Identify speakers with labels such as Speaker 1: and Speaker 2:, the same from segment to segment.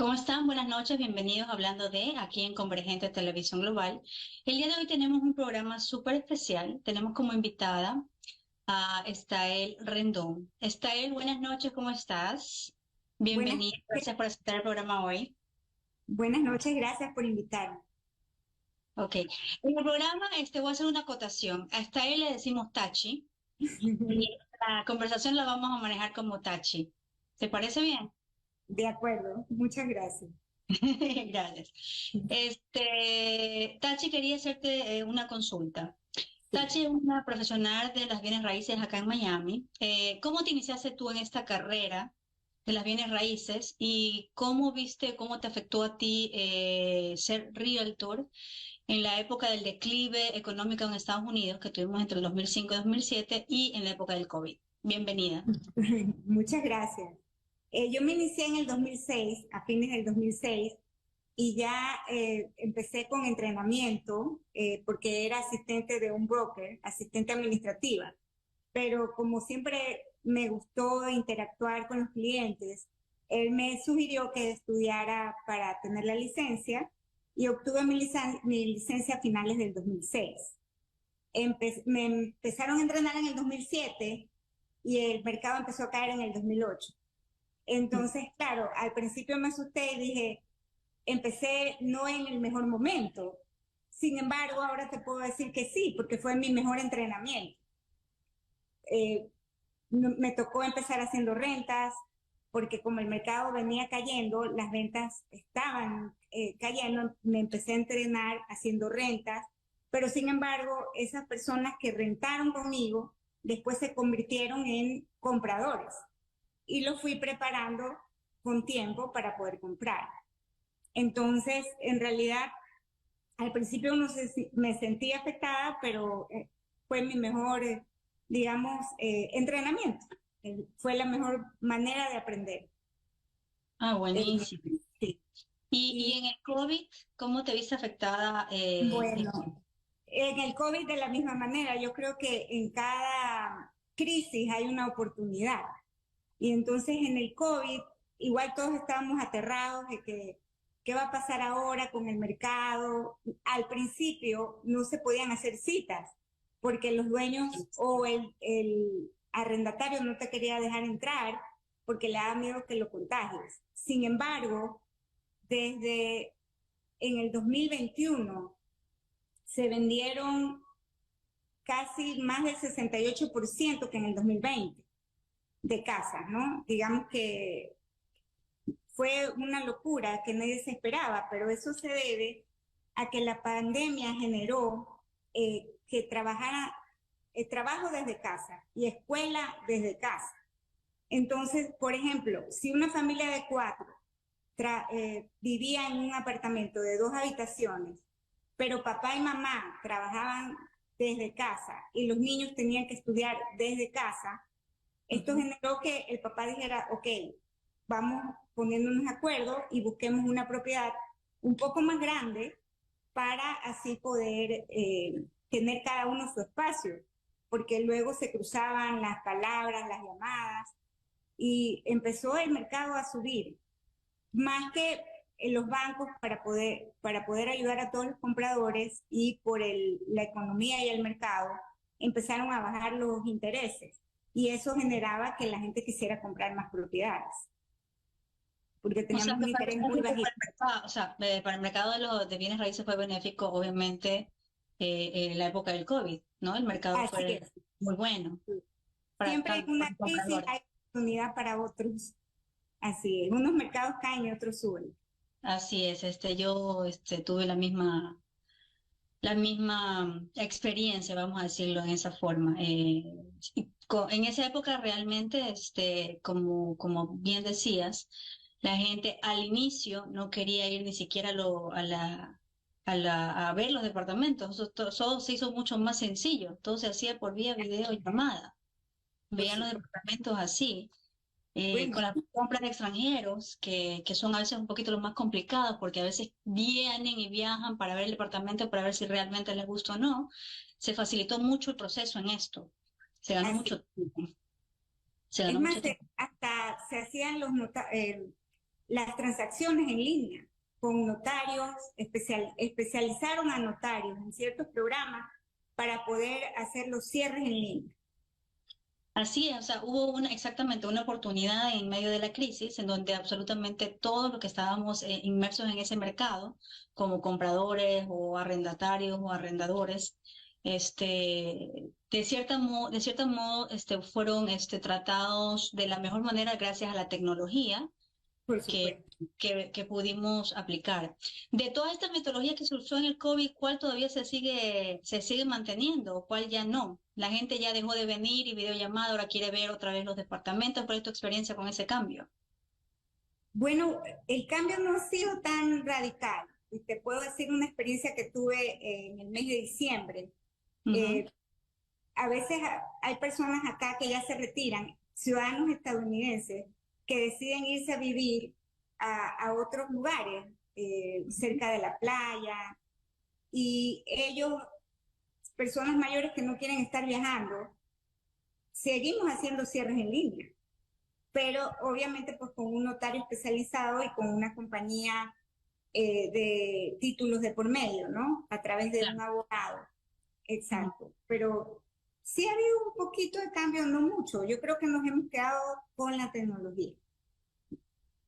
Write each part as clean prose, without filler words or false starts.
Speaker 1: ¿Cómo están? Buenas noches, bienvenidos a Hablando de aquí en Convergente Televisión Global. El día de hoy tenemos un programa súper especial. Tenemos como invitada a Estael Rendón. Estael, buenas noches, ¿cómo estás?
Speaker 2: Buenas
Speaker 1: Bienvenida,
Speaker 2: noches,
Speaker 1: gracias por aceptar el programa hoy.
Speaker 2: buenas noches, gracias por invitarme.
Speaker 1: Ok, en el programa voy a hacer una acotación. A Estael le decimos Tachi y la conversación la vamos a manejar como Tachi. ¿Te parece bien?
Speaker 2: De acuerdo, muchas gracias.
Speaker 1: Gracias. Tachi, quería hacerte una consulta.
Speaker 2: Sí.
Speaker 1: Tachi es una profesional de las bienes raíces acá en Miami. ¿Cómo te iniciaste tú en esta carrera de las bienes raíces y cómo viste, cómo te afectó a ti ser realtor en la época del declive económico en Estados Unidos que tuvimos entre el 2005 y 2007 y en la época del COVID? Bienvenida.
Speaker 2: Muchas gracias. Yo me inicié en el 2006, a fines del 2006, y ya empecé con entrenamiento porque era asistente de un broker, asistente administrativa. Pero como siempre me gustó interactuar con los clientes, él me sugirió que estudiara para tener la licencia y obtuve mi licencia a finales del 2006. Me empezaron a entrenar en el 2007 y el mercado empezó a caer en el 2008. Entonces, claro, al principio me asusté y dije, empecé no en el mejor momento. Sin embargo, ahora te puedo decir que sí, porque fue mi mejor entrenamiento. Eh, Me tocó empezar haciendo rentas, porque como el mercado venía cayendo, las ventas estaban cayendo, me empecé a entrenar haciendo rentas, pero sin embargo, esas personas que rentaron conmigo después se convirtieron en compradores y los fui preparando con tiempo para poder comprar. Entonces, en realidad, al principio me sentí afectada, pero fue mi mejor, digamos, entrenamiento. Fue la mejor manera de aprender.
Speaker 1: Ah,
Speaker 2: Eh,
Speaker 1: buenísimo.
Speaker 2: sí.
Speaker 1: Y
Speaker 2: Y
Speaker 1: en el COVID, ¿cómo te viste afectada?
Speaker 2: bueno, en el COVID de la misma manera, yo creo que en cada crisis hay una oportunidad. Y entonces en el COVID, igual todos estábamos aterrados de que qué va a pasar ahora con el mercado. Al principio no se podían hacer citas porque los dueños o el arrendatario no te quería dejar entrar porque le daba miedo que lo contagies. Sin embargo, desde en el 2021 se vendieron casi más del 68% que en el 2020 de casas, ¿no? Digamos que fue una locura que nadie se esperaba, pero eso se debe a que la pandemia generó que trabajara trabajo desde casa y escuela desde casa. Entonces, por ejemplo, si una familia de cuatro vivía en un apartamento de 2 habitaciones, pero papá y mamá trabajaban desde casa y los niños tenían que estudiar desde casa, esto
Speaker 1: Ujú.
Speaker 2: generó que el papá dijera, ok, vamos poniéndonos de acuerdo y busquemos una propiedad un poco más grande para así poder tener cada uno su espacio, porque luego se cruzaban las palabras, las llamadas, y empezó el mercado a subir, más que en los bancos para poder ayudar a todos los compradores y por la economía y el mercado, empezaron a bajar los intereses y eso generaba que la gente quisiera comprar más propiedades, porque
Speaker 1: O sea,
Speaker 2: teníamos
Speaker 1: que
Speaker 2: un
Speaker 1: fue
Speaker 2: interés muy
Speaker 1: benéfico para
Speaker 2: bajito.
Speaker 1: el mercado, o sea, para el mercado de bienes raíces fue benéfico, obviamente, en la época del COVID, ¿no? El mercado
Speaker 2: Así
Speaker 1: fue
Speaker 2: es.
Speaker 1: muy bueno para
Speaker 2: Siempre en
Speaker 1: tanto
Speaker 2: una
Speaker 1: para los
Speaker 2: crisis
Speaker 1: compradores.
Speaker 2: hay oportunidad para otros. Así es. Unos mercados caen y otros suben.
Speaker 1: Así es, yo tuve la misma experiencia, vamos a decirlo en esa forma. En esa época realmente, como bien decías, la gente al inicio no quería ir ni siquiera a ver los departamentos. Todo se hizo mucho más sencillo. Todo se hacía por vía videollamada.
Speaker 2: Por
Speaker 1: Veían los
Speaker 2: supuesto.
Speaker 1: departamentos así
Speaker 2: Bueno,
Speaker 1: con las compras de extranjeros, que son a veces un poquito lo más complicado, porque a veces vienen y viajan para ver el departamento, para ver si realmente les gusta o no. Se facilitó mucho el proceso en esto. Se ganó
Speaker 2: así.
Speaker 1: mucho tiempo. Se
Speaker 2: Es
Speaker 1: ganó
Speaker 2: más,
Speaker 1: mucho tiempo.
Speaker 2: hasta se hacían las transacciones en línea con notarios, especializaron a notarios en ciertos programas para poder hacer los cierres en línea.
Speaker 1: Así es, o sea, hubo exactamente una oportunidad en medio de la crisis en donde absolutamente todo lo que estábamos inmersos en ese mercado, como compradores o arrendatarios o arrendadores, de cierto modo, fueron tratados de la mejor manera gracias a la tecnología
Speaker 2: Por
Speaker 1: que,
Speaker 2: supuesto.
Speaker 1: que pudimos aplicar. De toda esta metodología que surgió en el COVID, ¿cuál todavía se sigue manteniendo o cuál ya no? La gente ya dejó de venir y videollamada, ahora quiere ver otra vez los departamentos. ¿Cuál es tu experiencia con ese cambio?
Speaker 2: Bueno, el cambio no ha sido tan radical. Y te puedo decir una experiencia que tuve en el mes de diciembre.
Speaker 1: Ujú.
Speaker 2: Eh, a veces hay personas acá que ya se retiran, ciudadanos estadounidenses, que deciden irse a vivir a otros lugares, cerca de la playa, y ellos, personas mayores que no quieren estar viajando, seguimos haciendo cierres en línea, pero obviamente pues con un notario especializado y con una compañía de títulos de por medio, ¿no? A través de un
Speaker 1: Claro.
Speaker 2: abogado.
Speaker 1: Ujú.
Speaker 2: Exacto. Pero sí ha habido un poquito de cambio, no mucho. Yo creo que nos hemos quedado con la tecnología.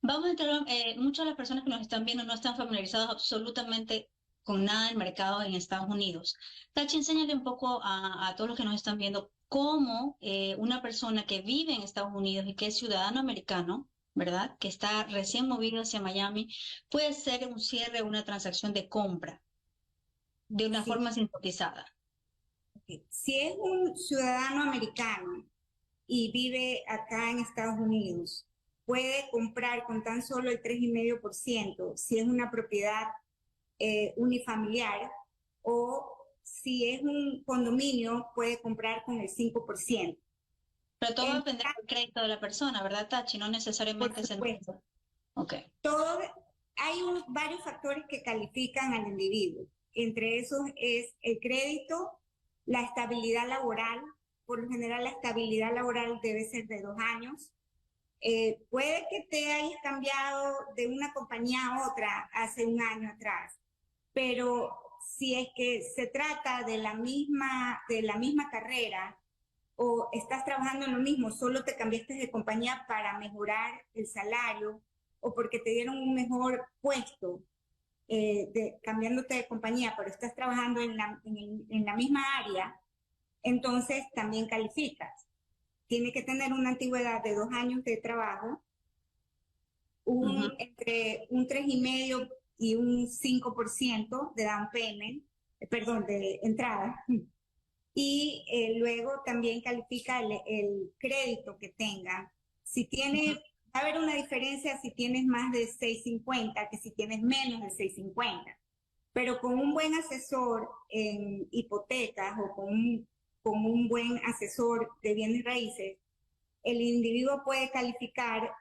Speaker 1: Vamos a entrar, muchas de las personas que nos están viendo no están familiarizados absolutamente con nada del mercado en Estados Unidos. Tachi, enséñale un poco a todos los que nos están viendo cómo una persona que vive en Estados Unidos y que es ciudadano americano, ¿verdad? Que está recién movido hacia Miami, puede hacer un cierre, una transacción de compra de una
Speaker 2: Sí.
Speaker 1: forma sintetizada.
Speaker 2: Si es un ciudadano americano y vive acá en Estados Unidos, puede comprar con tan solo el 3,5% si es una propiedad unifamiliar, o si es un condominio puede comprar con el 5%.
Speaker 1: Pero todo va a
Speaker 2: En,
Speaker 1: depender del crédito de la persona, ¿verdad, Tachi? No
Speaker 2: por
Speaker 1: necesariamente es el...
Speaker 2: supuesto,
Speaker 1: Ok.
Speaker 2: todo, hay varios factores que califican al individuo. Entre esos es el crédito, la estabilidad laboral. Por lo general, la estabilidad laboral debe ser de 2 años. Puede que te hayas cambiado de una compañía a otra hace un año atrás, pero si es que se trata de la misma carrera o estás trabajando en lo mismo, solo te cambiaste de compañía para mejorar el salario o porque te dieron un mejor puesto, cambiándote de compañía, pero estás trabajando en la misma área, entonces también calificas. Tiene que tener una antigüedad de 2 años de trabajo,
Speaker 1: Ujú.
Speaker 2: entre un 3,5% y un 5% de down payment, perdón, de entrada. Y luego también califica el crédito que tenga. Si tiene, va a haber una diferencia si tienes más de 650 que si tienes menos de 650. Pero con un buen asesor en hipotecas o con un buen asesor de bienes raíces, el individuo puede calificar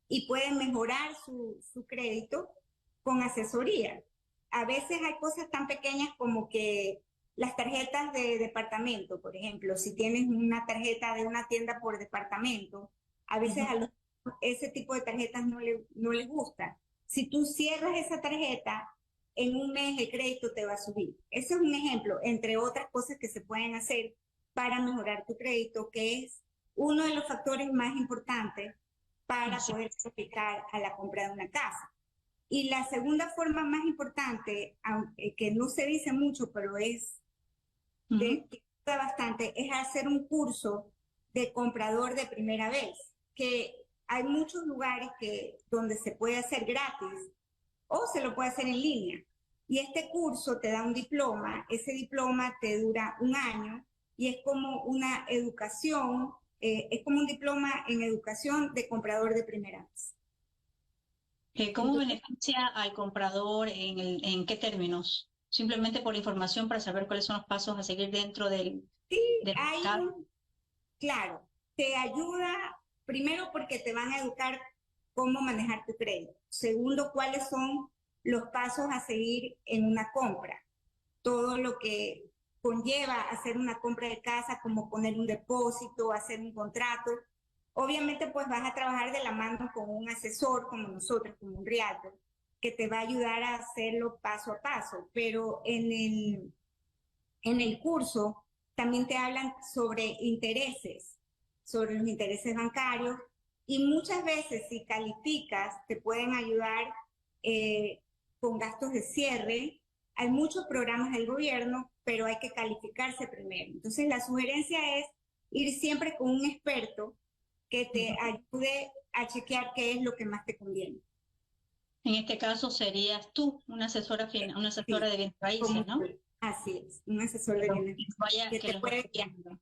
Speaker 2: y puede mejorar su crédito con asesoría. A veces hay cosas tan pequeñas como que las tarjetas de departamento, por ejemplo, si tienes una tarjeta de una tienda por departamento, a veces
Speaker 1: Ujú.
Speaker 2: ese tipo de tarjetas no les gusta. Si tú cierras esa tarjeta, en un mes el crédito te va a subir. Ese es un ejemplo, entre otras cosas que se pueden hacer para mejorar tu crédito, que es uno de los factores más importantes para
Speaker 1: Así.
Speaker 2: poder aplicar a la compra de una casa. Y la segunda forma más importante, que no se dice mucho, pero es
Speaker 1: Ujú.
Speaker 2: que ayuda bastante, es hacer un curso de comprador de primera vez, que hay muchos lugares donde se puede hacer gratis o se lo puede hacer en línea. Y este curso te da un diploma, ese diploma te dura un año y es como una educación, es como un diploma en educación de comprador de primera vez.
Speaker 1: ¿Cómo
Speaker 2: Entonces,
Speaker 1: beneficia al comprador en qué términos? Simplemente por información para saber cuáles son los pasos a seguir dentro
Speaker 2: sí,
Speaker 1: del
Speaker 2: hay
Speaker 1: mercado.
Speaker 2: claro, te ayuda primero porque te van a educar cómo manejar tu crédito. Segundo, cuáles son los pasos a seguir en una compra. Todo lo que conlleva hacer una compra de casa, como poner un depósito, hacer un contrato. Obviamente, pues vas a trabajar de la mano con un asesor como nosotros, como un realtor, que te va a ayudar a hacerlo paso a paso, pero en el curso también te hablan sobre los intereses bancarios, y muchas veces si calificas te pueden ayudar con gastos de cierre. Hay muchos programas del gobierno, pero hay que calificarse primero. Entonces la sugerencia es ir siempre con un experto que te
Speaker 1: Ujú.
Speaker 2: ayude a chequear qué es lo que más te conviene.
Speaker 1: En este caso serías tú, una asesora
Speaker 2: Sí,
Speaker 1: de bienes raíces,
Speaker 2: como
Speaker 1: ¿no?
Speaker 2: así es, un asesor de
Speaker 1: Que los
Speaker 2: bienes
Speaker 1: vaya,
Speaker 2: que
Speaker 1: que
Speaker 2: te
Speaker 1: los vaya
Speaker 2: puede guiar.
Speaker 1: guiando.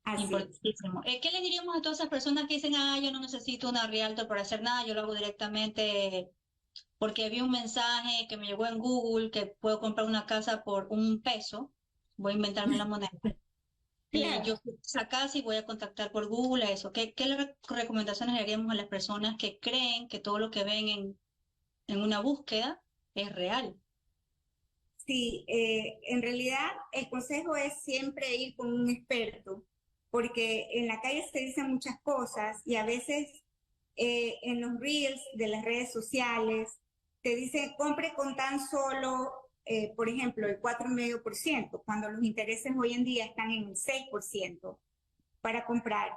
Speaker 2: Así es.
Speaker 1: Importantísimo. ¿Qué le diríamos a todas esas personas que dicen, yo no necesito una realtor para hacer nada, yo lo hago directamente porque vi un mensaje que me llegó en Google que puedo comprar una casa por $1, voy a inventarme la moneda, y
Speaker 2: Claro.
Speaker 1: yo fui a esa casa y voy a contactar por Google a eso? ¿Qué recomendaciones le haríamos a las personas que creen que todo lo que ven en una búsqueda es real?
Speaker 2: Sí, en realidad el consejo es siempre ir con un experto, porque en la calle se dicen muchas cosas y a veces en los reels de las redes sociales te dicen compre con tan solo, por ejemplo, el 4,5%, cuando los intereses hoy en día están en el 6% para comprar.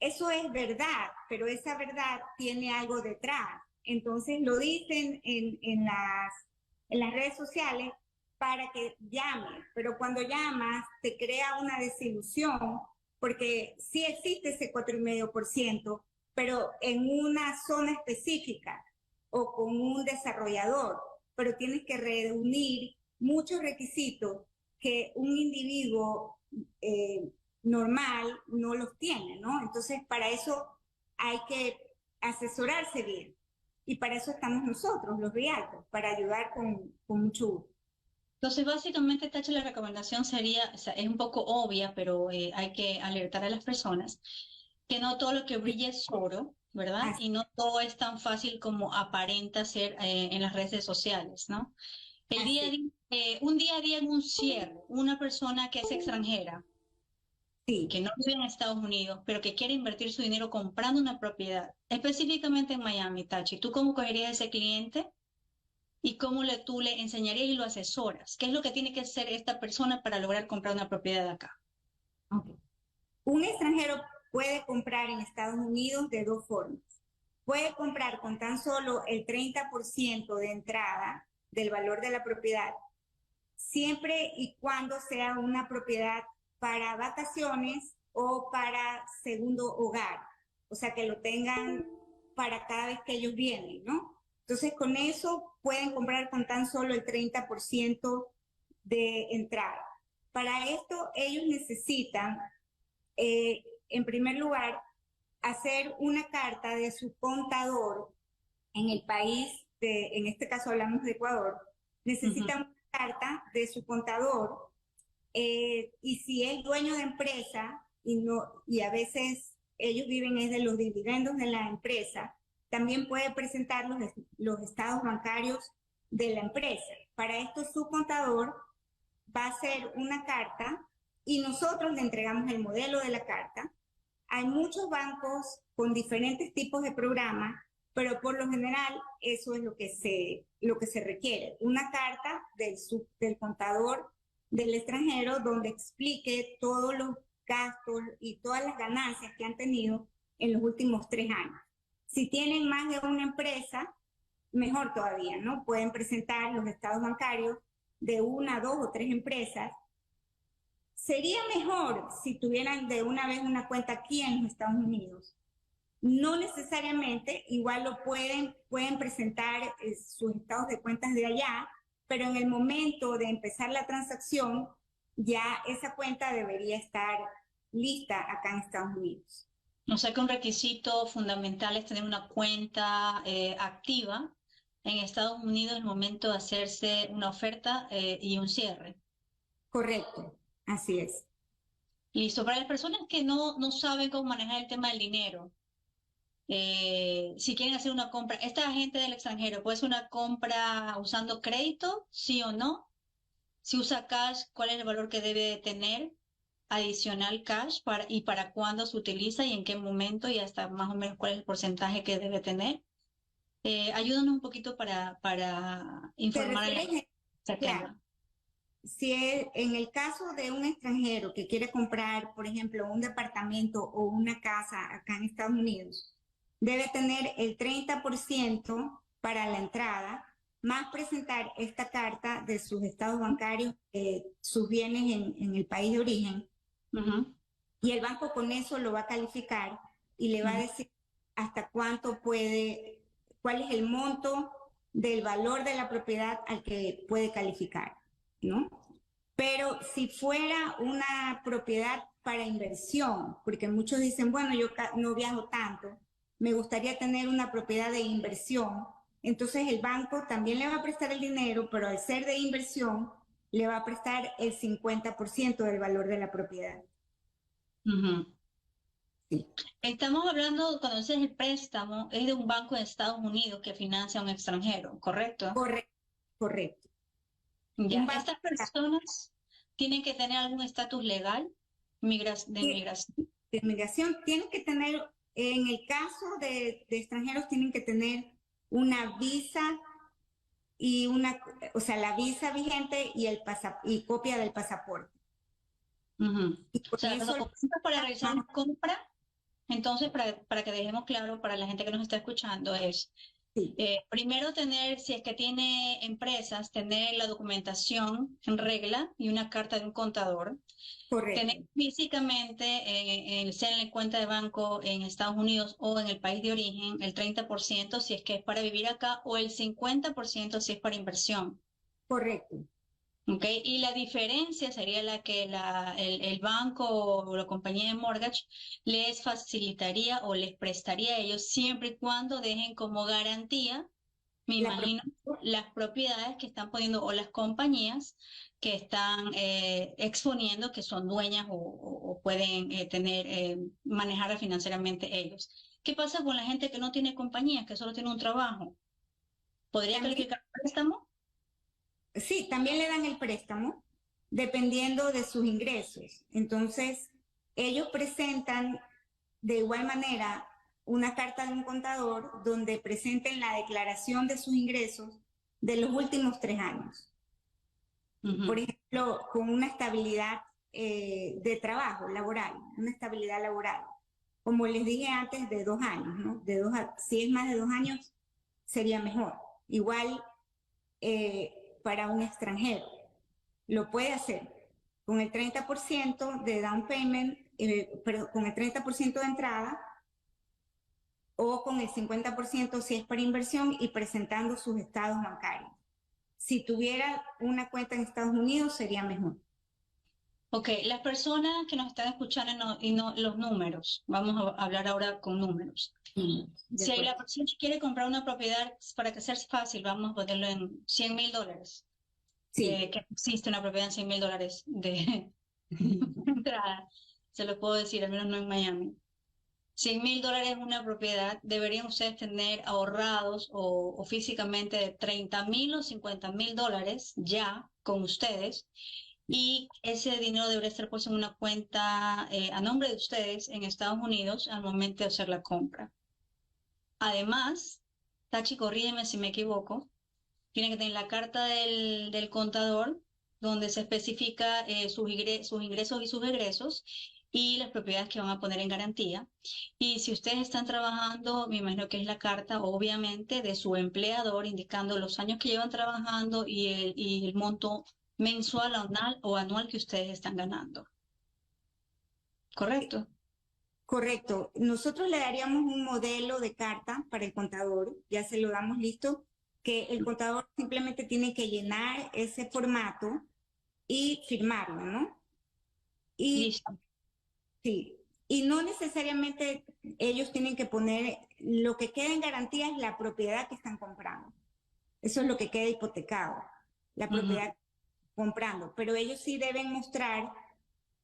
Speaker 2: Eso es verdad, pero esa verdad tiene algo detrás. Entonces lo dicen en las redes sociales para que llames, pero cuando llamas te crea una desilusión porque sí existe ese 4,5%, pero en una zona específica o con un desarrollador, pero tienes que reunir muchos requisitos que un individuo normal no los tiene, ¿no? Entonces, para eso hay que asesorarse bien. Y para eso estamos nosotros, los realtors, para ayudar con mucho gusto.
Speaker 1: Entonces, básicamente, Tacho, la recomendación sería, o sea, es un poco obvia, pero hay que alertar a las personas que no todo lo que brilla es oro, ¿verdad?
Speaker 2: Así,
Speaker 1: Y no todo es tan fácil como aparenta ser en las redes sociales, ¿no?
Speaker 2: así,
Speaker 1: Un día a día en un cierre, una persona que es extranjera,
Speaker 2: sí.
Speaker 1: que no vive en Estados Unidos, pero que quiere invertir su dinero comprando una propiedad, específicamente en Miami, Tachi, ¿tú cómo cogerías a ese cliente y cómo tú le enseñarías y lo asesoras? ¿Qué es lo que tiene que hacer esta persona para lograr comprar una propiedad acá?
Speaker 2: Okay. Un extranjero puede comprar en Estados Unidos de dos formas. Puede comprar con tan solo el 30% de entrada del valor de la propiedad, siempre y cuando sea una propiedad para vacaciones o para segundo hogar, o sea, que lo tengan para cada vez que ellos vienen, ¿no? Entonces, con eso pueden comprar con tan solo el 30% de entrada. Para esto, ellos necesitan, en primer lugar, hacer una carta de su contador en el país, en este caso hablamos de Ecuador,
Speaker 1: Ujú.
Speaker 2: necesitan una carta de su contador, y si es dueño de empresa y a veces ellos viven es de los dividendos de la empresa, también puede presentar los estados bancarios de la empresa. Para esto su contador va a hacer una carta y nosotros le entregamos el modelo de la carta. Hay muchos bancos con diferentes tipos de programas, pero por lo general eso es lo que se requiere. Una carta del contador del extranjero donde explique todos los gastos y todas las ganancias que han tenido en los últimos 3 años. Si tienen más de una empresa, mejor todavía, ¿no? Pueden presentar los estados bancarios de una, dos o tres empresas. Sería mejor si tuvieran de una vez una cuenta aquí en los Estados Unidos. No necesariamente, igual pueden presentar sus estados de cuentas de allá, pero en el momento de empezar la transacción, ya esa cuenta debería estar lista acá en Estados Unidos.
Speaker 1: O sea que un requisito fundamental es tener una cuenta activa en Estados Unidos en el momento de hacerse una oferta y un cierre.
Speaker 2: Correcto, así es.
Speaker 1: Listo. Para las personas que no saben cómo manejar el tema del dinero, si quieren hacer una compra, esta gente del extranjero puede hacer una compra usando crédito, sí o no. Si usa cash, ¿cuál es el valor que debe tener? adicional cash y para cuándo se utiliza y en qué momento y hasta más o menos cuál es el porcentaje que debe tener. Ayúdanos un poquito para
Speaker 2: ¿Te
Speaker 1: informar a la
Speaker 2: refieres?
Speaker 1: gente de este
Speaker 2: Claro.
Speaker 1: tema.
Speaker 2: Si es, en el caso de un extranjero que quiere comprar, por ejemplo, un departamento o una casa acá en Estados Unidos, debe tener el 30% para la entrada, más presentar esta carta de sus estados bancarios, sus bienes en el país de origen,
Speaker 1: Ujú,
Speaker 2: y el banco con eso lo va a calificar y le va a
Speaker 1: ujú,
Speaker 2: decir hasta cuánto puede, cuál es el monto del valor de la propiedad al que puede calificar, ¿no? Pero si fuera una propiedad para inversión, porque muchos dicen, bueno, yo no viajo tanto, me gustaría tener una propiedad de inversión, entonces el banco también le va a prestar el dinero, pero al ser de inversión, le va a prestar el 50% del valor de la propiedad.
Speaker 1: ujú.
Speaker 2: Sí.
Speaker 1: Estamos hablando, cuando dices el préstamo, es de un banco de Estados Unidos que financia a un extranjero, ¿correcto?
Speaker 2: Correcto, correcto.
Speaker 1: Ya,
Speaker 2: Un banco
Speaker 1: estas personas tienen que tener algún estatus legal de
Speaker 2: de
Speaker 1: inmigración.
Speaker 2: inmigración tiene que tener, en el caso de extranjeros, tienen que tener una visa y una, o sea, la visa vigente y y copia del pasaporte.
Speaker 1: Ujú.
Speaker 2: Y
Speaker 1: O
Speaker 2: con
Speaker 1: sea, los
Speaker 2: eso lo
Speaker 1: documentos para realizar una compra, entonces, para que dejemos claro para la gente que nos está escuchando, es
Speaker 2: sí,
Speaker 1: primero tener, si es que tiene empresas, tener la documentación en regla y una carta de un contador. Tener
Speaker 2: correcto,
Speaker 1: físicamente, sea en la cuenta de banco en Estados Unidos o en el país de origen, el 30% si es que es para vivir acá o el 50% si es para inversión.
Speaker 2: correcto.
Speaker 1: ¿Ok? Y la diferencia sería la que el banco o la compañía de mortgage les facilitaría o les prestaría a ellos siempre y cuando dejen como garantía, me
Speaker 2: La, pro-
Speaker 1: imagino, las propiedades que están poniendo o las compañías que están exponiendo que son dueñas o pueden manejar financieramente ellos. ¿Qué pasa con la gente que no tiene compañías, que solo tiene un trabajo? ¿Podría
Speaker 2: también,
Speaker 1: calificar préstamo?
Speaker 2: sí, también le dan el préstamo dependiendo de sus ingresos. Entonces, ellos presentan de igual manera una carta de un contador donde presenten la declaración de sus ingresos de los últimos 3 años. Por
Speaker 1: Ujú.
Speaker 2: ejemplo, con una estabilidad de trabajo laboral, una estabilidad laboral. Como les dije antes, de 2 años, ¿no? Si es más de 2 años, sería mejor. Igual para un extranjero, lo puede hacer con el 30% de down payment, pero con el 30% de entrada o con el 50% si es para inversión y presentando sus estados bancarios. Si tuviera una cuenta en Estados Unidos, sería mejor.
Speaker 1: Ok, las personas que nos están escuchando los números, vamos a hablar ahora con números.
Speaker 2: De
Speaker 1: Si hay la
Speaker 2: acuerdo.
Speaker 1: persona que quiere comprar una propiedad, para que sea fácil, vamos a ponerlo en $100,000,
Speaker 2: Sí,
Speaker 1: que existe una propiedad en $100,000 de entrada, se lo puedo decir, al menos no en Miami. $100,000 una propiedad, deberían ustedes tener ahorrados o físicamente de $30,000 o $50,000 ya con ustedes y ese dinero debería estar puesto en una cuenta a nombre de ustedes en Estados Unidos al momento de hacer la compra. Además, Tachi, corrígeme si me equivoco, tienen que tener la carta del contador donde se especifica sus ingresos y sus egresos y las propiedades que van a poner en garantía. Y si ustedes están trabajando, me imagino que es la carta, obviamente, de su empleador indicando los años que llevan trabajando y el monto mensual o anual que ustedes están ganando. ¿Correcto?
Speaker 2: correcto. Nosotros le daríamos un modelo de carta para el contador, ya se lo damos listo, que el contador simplemente tiene que llenar ese formato y firmarlo, ¿no? Y
Speaker 1: Listo.
Speaker 2: sí, y no necesariamente ellos tienen que poner, lo que queda en garantía es la propiedad que están comprando. Eso es lo que queda hipotecado, la
Speaker 1: Ujú.
Speaker 2: propiedad comprando, pero ellos sí deben mostrar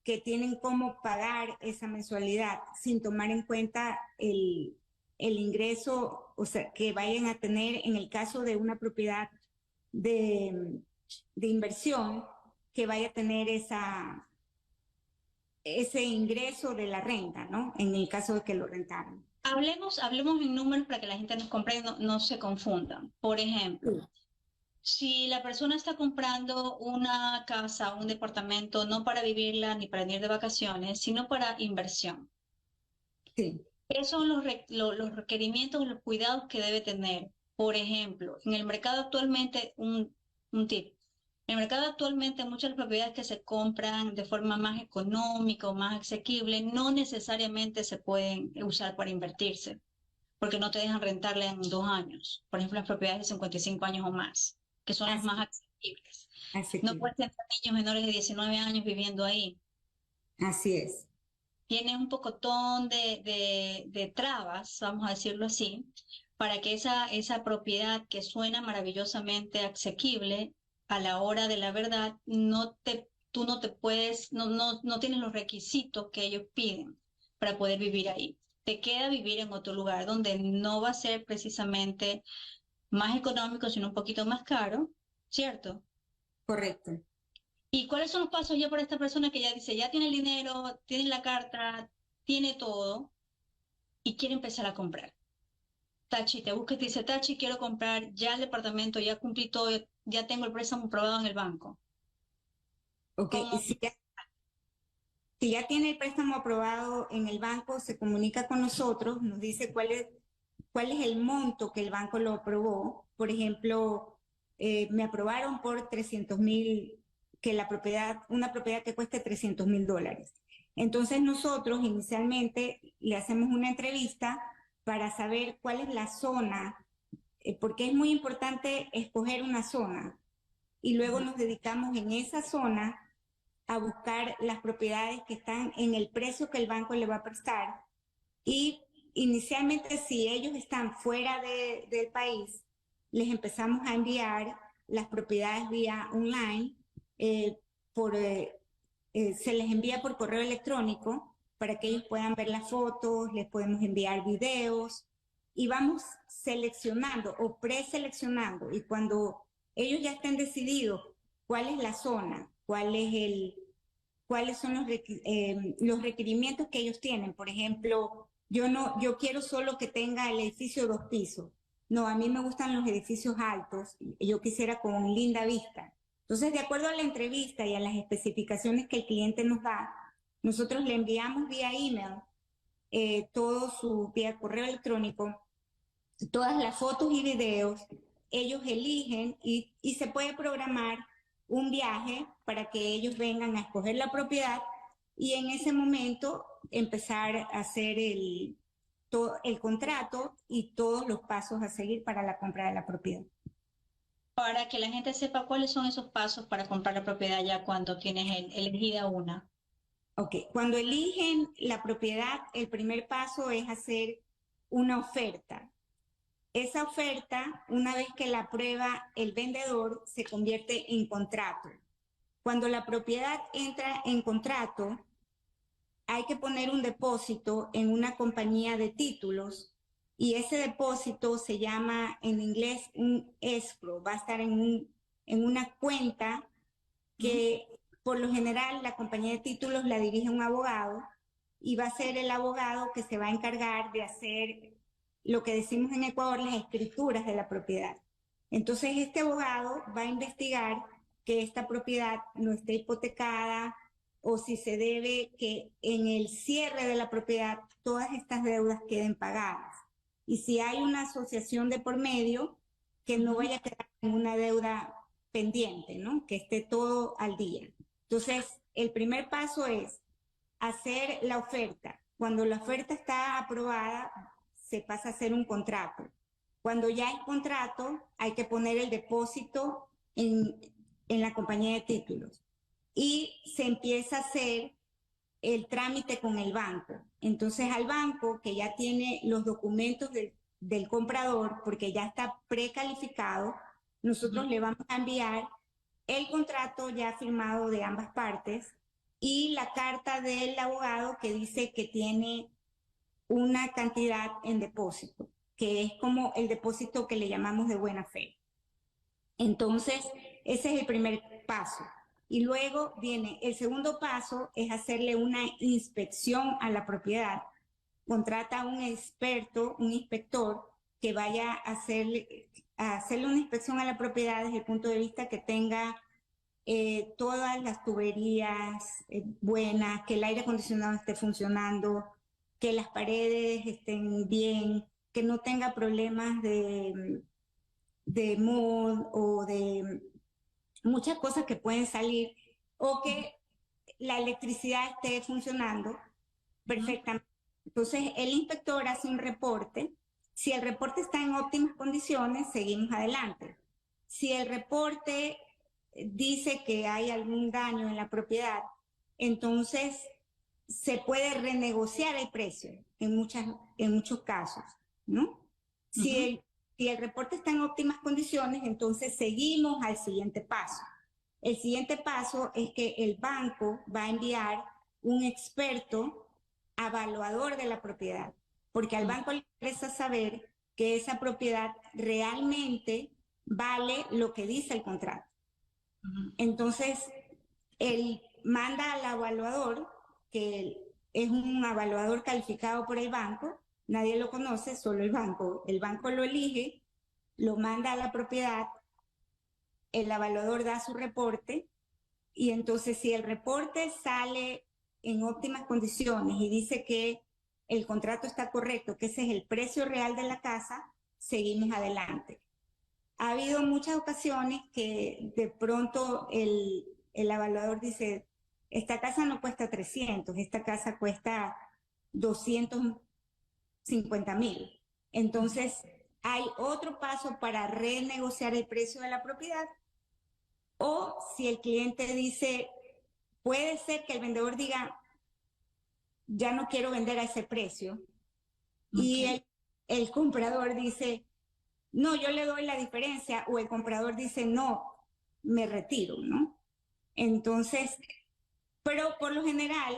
Speaker 2: que tienen cómo pagar esa mensualidad sin tomar en cuenta el ingreso, o sea, que vayan a tener en el caso de una propiedad de, de inversión, que vaya a tener ese ingreso de la renta, ¿no? En el caso de que lo rentaran.
Speaker 1: Hablemos en números para que la gente nos comprenda, no se confundan. Por ejemplo,
Speaker 2: Sí,
Speaker 1: si la persona está comprando una casa, un departamento, no para vivirla ni para ir de vacaciones, sino para inversión.
Speaker 2: sí,
Speaker 1: ¿Qué son los requerimientos, los cuidados que debe tener? Por ejemplo, en el mercado actualmente, un tip. En el mercado actualmente muchas de las propiedades que se compran de forma más económica o más asequible no necesariamente se pueden usar para invertirse, porque no te dejan rentarla en 2 años. Por ejemplo, las propiedades de 55 años o más, que son las más
Speaker 2: así,
Speaker 1: asequibles. No
Speaker 2: así,
Speaker 1: puedes tener niños menores de 19 años viviendo ahí.
Speaker 2: así es,
Speaker 1: Tiene un pocotón de trabas, vamos a decirlo así, para que esa propiedad que suena maravillosamente asequible a la hora de la verdad, tú no te puedes, no tienes los requisitos que ellos piden para poder vivir ahí. Te queda vivir en otro lugar donde no va a ser precisamente más económico, sino un poquito más caro, ¿cierto?
Speaker 2: correcto.
Speaker 1: ¿Y cuáles son los pasos ya para esta persona que ya dice, ya tiene el dinero, tiene la carta, tiene todo y quiere empezar a comprar? Tachi, te busca y te dice, Tachi, quiero comprar ya el departamento, ya cumplí todo, ya tengo el préstamo aprobado en el banco.
Speaker 2: Ok,
Speaker 1: ¿Cómo?
Speaker 2: si ya tiene el préstamo aprobado en el banco, se comunica con nosotros, nos dice cuál es el monto que el banco lo aprobó. Por ejemplo, me aprobaron por 300,000, que una propiedad que cueste $300,000. Entonces nosotros inicialmente le hacemos una entrevista para saber cuál es la zona, porque es muy importante escoger una zona y luego nos dedicamos en esa zona a buscar las propiedades que están en el precio que el banco le va a prestar y inicialmente si ellos están fuera del país, les empezamos a enviar las propiedades vía online, eh, se les envía por correo electrónico para que ellos puedan ver las fotos, les podemos enviar videos y vamos seleccionando o preseleccionando y cuando ellos ya estén decididos cuál es la zona, cuáles son los requerimientos que ellos tienen. Por ejemplo, yo quiero solo que tenga el edificio 2 pisos. No, a mí me gustan los edificios altos. Yo quisiera con linda vista. Entonces, de acuerdo a la entrevista y a las especificaciones que el cliente nos da, nosotros le enviamos vía email, vía correo electrónico, todas las fotos y videos, ellos eligen y se puede programar un viaje para que ellos vengan a escoger la propiedad y en ese momento empezar a hacer el contrato y todos los pasos a seguir para la compra de la propiedad.
Speaker 1: Para que la gente sepa cuáles son esos pasos para comprar la propiedad ya cuando tienes elegida una.
Speaker 2: Ok, cuando eligen la propiedad, el primer paso es hacer una oferta. Esa oferta, una vez que la aprueba el vendedor, se convierte en contrato. Cuando la propiedad entra en contrato, hay que poner un depósito en una compañía de títulos y ese depósito se llama en inglés un escrow, va a estar en una cuenta que por lo general la compañía de títulos la dirige un abogado y va a ser el abogado que se va a encargar de hacer lo que decimos en Ecuador, las escrituras de la propiedad. Entonces este abogado va a investigar que esta propiedad no esté hipotecada o si se debe que en el cierre de la propiedad todas estas deudas queden pagadas. Y si hay una asociación de por medio, que no vaya a quedar en una deuda pendiente, ¿no? Que esté todo al día. Entonces, el primer paso es hacer la oferta. Cuando la oferta está aprobada, se pasa a hacer un contrato. Cuando ya hay contrato, hay que poner el depósito en la compañía de títulos y se empieza a hacer el trámite con el banco. Entonces al banco que ya tiene los documentos del comprador, porque ya está precalificado, nosotros le vamos a enviar el contrato ya firmado de ambas partes y la carta del abogado que dice que tiene una cantidad en depósito, que es como el depósito que le llamamos de buena fe. Entonces, ese es el primer paso. Y luego viene el segundo paso, es hacerle una inspección a la propiedad. Contrata a un experto, un inspector, que vaya a hacerle una inspección a la propiedad desde el punto de vista que tenga todas las tuberías buenas, que el aire acondicionado esté funcionando, que las paredes estén bien, que no tenga problemas de mold o de muchas cosas que pueden salir, o que la electricidad esté funcionando
Speaker 1: Ujú.
Speaker 2: perfectamente. Entonces, el inspector hace un reporte. Si el reporte está en óptimas condiciones, seguimos adelante. Si el reporte dice que hay algún daño en la propiedad, entonces se puede renegociar el precio en muchos casos, ¿no? Si
Speaker 1: Ujú.
Speaker 2: el, si el reporte está en óptimas condiciones, entonces seguimos al siguiente paso. El siguiente paso es que el banco va a enviar un experto evaluador de la propiedad, porque al banco le interesa saber que esa propiedad realmente vale lo que dice el contrato.
Speaker 1: Ujú.
Speaker 2: Entonces, él manda al evaluador, que es un evaluador calificado por el banco, nadie lo conoce, solo el banco lo elige, lo manda a la propiedad, el evaluador da su reporte y entonces si el reporte sale en óptimas condiciones y dice que el contrato está correcto, que ese es el precio real de la casa, seguimos adelante. Ha habido muchas ocasiones que de pronto el evaluador dice, esta casa no cuesta 300, esta casa cuesta 250,000. Entonces, hay otro paso para renegociar el precio de la propiedad, o si el cliente dice, puede ser que el vendedor diga, ya no quiero vender a ese precio, y
Speaker 1: Ok.
Speaker 2: el comprador dice, no, yo le doy la diferencia, o el comprador dice, no, me retiro, ¿no? Entonces, pero por lo general,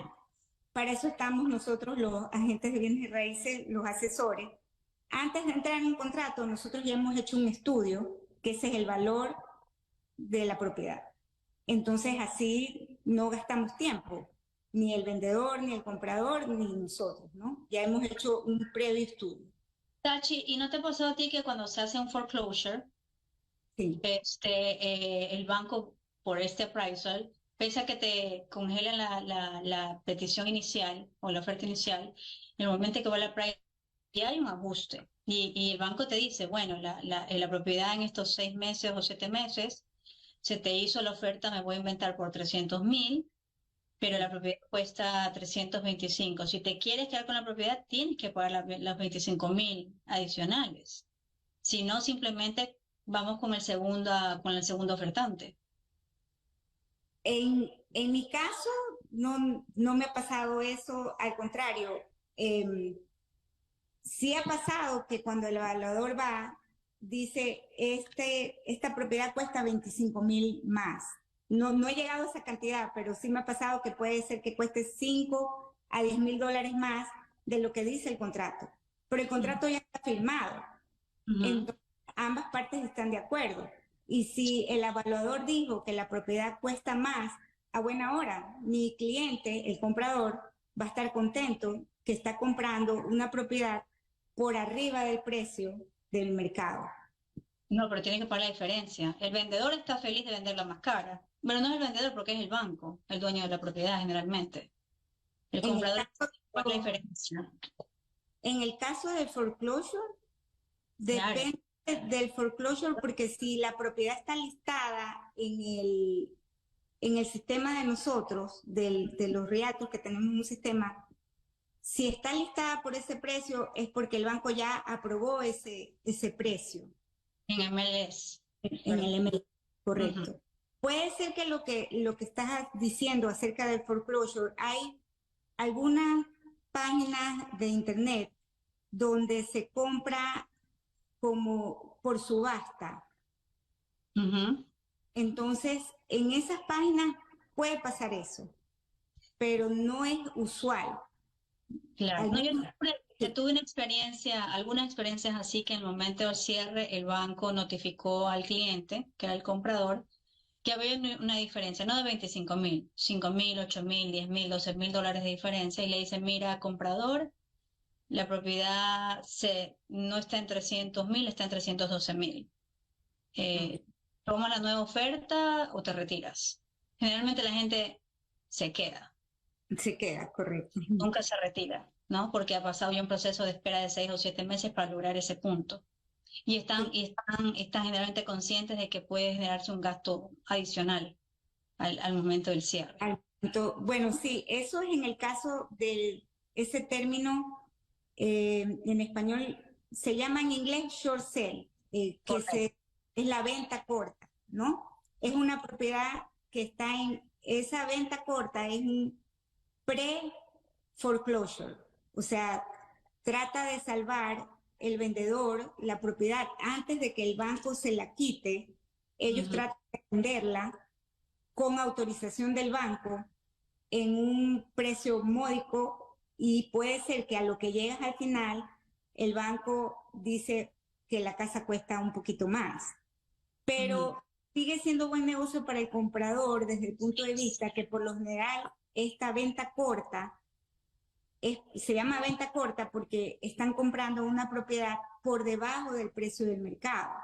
Speaker 2: para eso estamos nosotros los agentes de bienes y raíces, los asesores. Antes de entrar en un contrato, nosotros ya hemos hecho un estudio, que ese es el valor de la propiedad. Entonces, así no gastamos tiempo, ni el vendedor, ni el comprador, ni nosotros, ¿no? Ya hemos hecho un previo estudio.
Speaker 1: Tachi, ¿y no te pasó a ti que cuando se hace un foreclosure,
Speaker 2: Sí.
Speaker 1: el banco por este appraisal, pese a que te congelan la petición inicial o la oferta inicial, en el momento que va la appraisal, ya hay un ajuste? Y el banco te dice, bueno, la propiedad en estos 6 meses o 7 meses, se te hizo la oferta, me voy a inventar por 300.000, pero la propiedad cuesta 325. Si te quieres quedar con la propiedad, tienes que pagar las 25.000 adicionales. Si no, simplemente vamos con el segundo ofertante.
Speaker 2: En mi caso, no me ha pasado eso, al contrario, eh, sí ha pasado que cuando el evaluador va, dice, esta propiedad cuesta 25,000 más. No he llegado a esa cantidad, pero sí me ha pasado que puede ser que cueste 5 a 10,000 dólares más de lo que dice el contrato. Pero el
Speaker 1: Ujú.
Speaker 2: contrato ya está firmado.
Speaker 1: Ujú.
Speaker 2: Entonces, ambas partes están de acuerdo. Y si el evaluador dijo que la propiedad cuesta más, a buena hora, mi cliente, el comprador, va a estar contento que está comprando una propiedad por arriba del precio del mercado.
Speaker 1: No, pero tiene que pagar la diferencia. El vendedor está feliz de venderla más cara, pero no es el vendedor porque es el banco, el dueño de la propiedad generalmente. El
Speaker 2: En el
Speaker 1: comprador
Speaker 2: caso,
Speaker 1: paga la diferencia.
Speaker 2: en el caso del foreclosure,
Speaker 1: Claro.
Speaker 2: depende del foreclosure, porque si la propiedad está listada en el sistema de nosotros, de los realtors que tenemos un sistema, si está listada por ese precio es porque el banco ya aprobó ese precio
Speaker 1: En MLS,
Speaker 2: en
Speaker 1: ¿verdad?
Speaker 2: el ML,
Speaker 1: Ujú.
Speaker 2: correcto. Puede ser que lo que estás diciendo acerca del foreclosure, hay algunas páginas de internet donde se compra como por subasta.
Speaker 1: Ujú.
Speaker 2: Entonces, en esas páginas puede pasar eso, pero no es usual.
Speaker 1: Claro. No, yo
Speaker 2: Algunos, sí,
Speaker 1: tuve una experiencia, algunas experiencias así que en el momento del cierre el banco notificó al cliente, que era el comprador, que había una diferencia, no de 25.000, 5.000, 8.000, 10.000, 12.000 dólares de diferencia, y le dicen, mira, comprador, la propiedad no está en 300.000, está en 312.000. ¿Tomas la nueva oferta o te retiras? Generalmente la gente se queda,
Speaker 2: Se queda, correcto.
Speaker 1: nunca se retira, ¿no? Porque ha pasado ya un proceso de espera de 6 o 7 meses para lograr ese punto. Y están generalmente conscientes de que puede generarse un gasto adicional al momento del cierre.
Speaker 2: Bueno, sí, eso es en el caso de ese término, en español se llama en inglés short sale,
Speaker 1: Correcto.
Speaker 2: es la venta corta, ¿no? Es una propiedad que está esa venta corta es un pre-foreclosure, o sea, trata de salvar el vendedor la propiedad antes de que el banco se la quite. Ellos tratan de venderla con autorización del banco en un precio módico, y puede ser que a lo que llegas al final, el banco dice que la casa cuesta un poquito más, pero sigue siendo buen negocio para el comprador desde el punto de vista que por lo general esta venta corta se llama venta corta porque están comprando una propiedad por debajo del precio del mercado.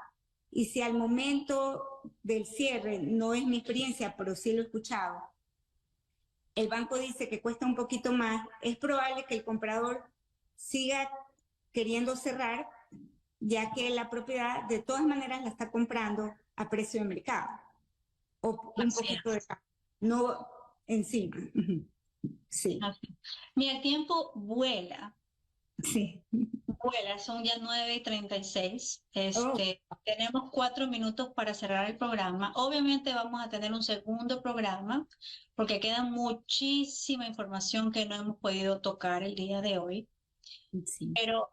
Speaker 2: Y si al momento del cierre, no es mi experiencia, pero sí lo he escuchado, el banco dice que cuesta un poquito más, es probable que el comprador siga queriendo cerrar, ya que la propiedad de todas maneras la está comprando a precio de mercado, o un
Speaker 1: Así
Speaker 2: poquito
Speaker 1: es.
Speaker 2: de no encima. Sí,
Speaker 1: Así. Mira, el tiempo vuela.
Speaker 2: sí.
Speaker 1: Vuela, son ya 9:36.
Speaker 2: Oh,
Speaker 1: Tenemos 4 minutos para cerrar el programa. Obviamente vamos a tener un segundo programa porque queda muchísima información que no hemos podido tocar el día de hoy.
Speaker 2: sí.
Speaker 1: Pero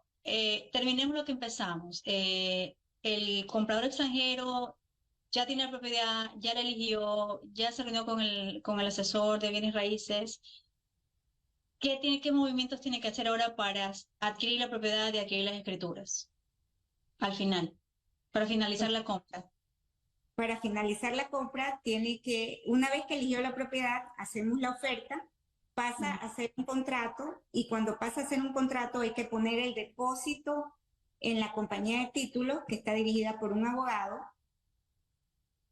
Speaker 1: terminemos lo que empezamos. El comprador extranjero ya tiene la propiedad, ya la eligió, ya se reunió con el asesor de bienes raíces. ¿Qué movimientos tiene que hacer ahora para adquirir la propiedad y adquirir las escrituras? Al final, para finalizar la compra.
Speaker 2: Para finalizar la compra, tiene que, una vez que eligió la propiedad, hacemos la oferta, pasa a hacer un contrato, y cuando pasa a hacer un contrato hay que poner el depósito en la compañía de títulos que está dirigida por un abogado,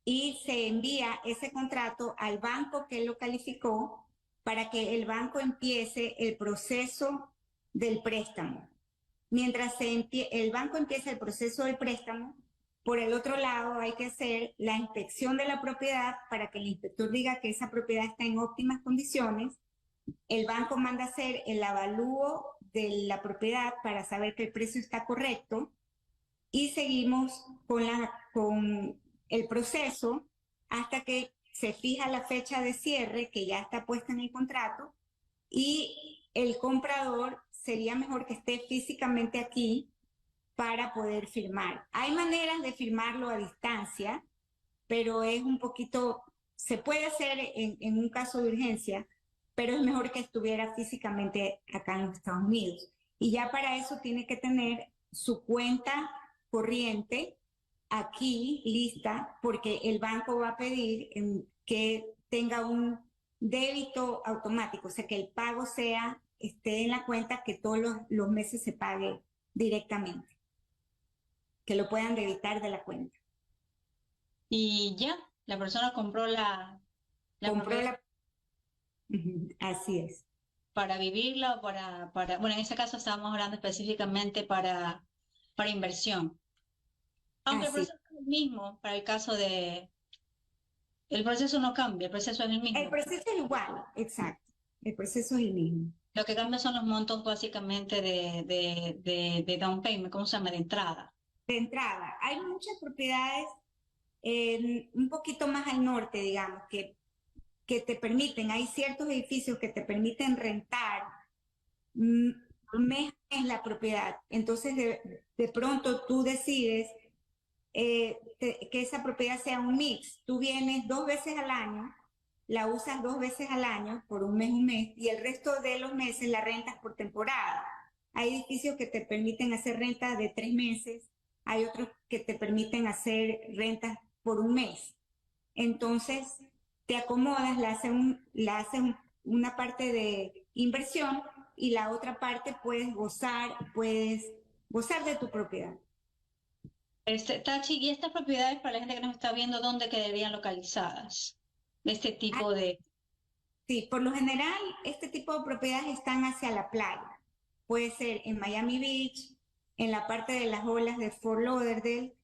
Speaker 2: y se envía ese contrato al banco que lo calificó para que el banco empiece el proceso del préstamo. Mientras el banco empieza el proceso del préstamo, por el otro lado hay que hacer la inspección de la propiedad para que el inspector diga que esa propiedad está en óptimas condiciones. El banco manda a hacer el avalúo de la propiedad para saber que el precio está correcto, y seguimos con el proceso hasta que se fija la fecha de cierre que ya está puesta en el contrato, y el comprador sería mejor que esté físicamente aquí para poder firmar. Hay maneras de firmarlo a distancia, pero es un poquito, se puede hacer en un caso de urgencia, pero es mejor que estuviera físicamente acá en los Estados Unidos. Y ya para eso tiene que tener su cuenta corriente aquí lista, porque el banco va a pedir que tenga un débito automático, o sea, que el pago esté en la cuenta, que todos los meses se pague directamente, que lo puedan debitar de la cuenta.
Speaker 1: Y ya, la persona compró la
Speaker 2: Compró
Speaker 1: propiedad
Speaker 2: la... Así es.
Speaker 1: para vivirla o bueno, en ese caso estábamos hablando específicamente para inversión. Aunque el
Speaker 2: Así.
Speaker 1: proceso es el mismo para el caso el proceso no cambia, el proceso es el
Speaker 2: El
Speaker 1: mismo.
Speaker 2: proceso es igual, exacto. El proceso es el mismo.
Speaker 1: Lo que cambia son los montos básicamente de down payment, ¿cómo se llama? De entrada.
Speaker 2: De entrada, hay muchas propiedades un poquito más al norte, digamos, que te permiten, hay ciertos edificios que te permiten rentar mes a mes la propiedad. Entonces, de pronto tú decides que esa propiedad sea un mix. Tú vienes 2 veces al año, la usas 2 veces al año por un mes, y el resto de los meses la rentas por temporada. Hay edificios que te permiten hacer rentas de 3 meses, hay otros que te permiten hacer rentas por un mes. entonces te acomodas, una parte de inversión y la otra parte puedes gozar de tu propiedad.
Speaker 1: Tachi, y estas propiedades para la gente que nos está viendo, ¿dónde quedarían localizadas? De este
Speaker 2: Ah,
Speaker 1: tipo de...
Speaker 2: sí, por lo general, este tipo de propiedades están hacia la playa. Puede ser en Miami Beach, en la parte de las olas de Fort Lauderdale
Speaker 1: Ujú.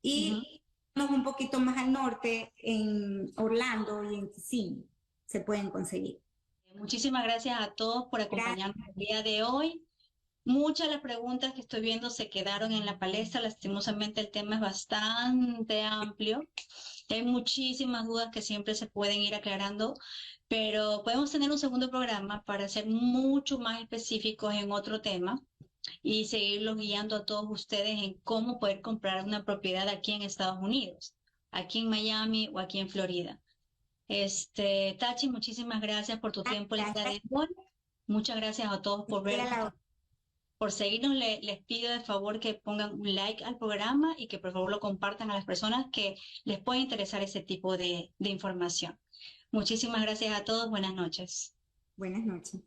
Speaker 2: y un poquito más al norte en Orlando y en Kissimmee se pueden conseguir.
Speaker 1: Muchísimas gracias a todos por
Speaker 2: Gracias.
Speaker 1: acompañarnos el día de hoy. Muchas de las preguntas que estoy viendo se quedaron en la palestra. Lastimosamente el tema es bastante amplio. Hay muchísimas dudas que siempre se pueden ir aclarando, pero podemos tener un segundo programa para ser mucho más específicos en otro tema y seguirlos guiando a todos ustedes en cómo poder comprar una propiedad aquí en Estados Unidos, aquí en Miami o aquí en Florida. Tachi, muchísimas gracias por tu tiempo el día
Speaker 2: Gracias.
Speaker 1: de hoy. Muchas gracias a todos por
Speaker 2: Estoy a
Speaker 1: vernos,
Speaker 2: la
Speaker 1: por seguirnos. Les pido de favor que pongan un like al programa y que por favor lo compartan a las personas que les pueda interesar ese tipo de información. Muchísimas gracias a todos. Buenas noches.
Speaker 2: Buenas noches.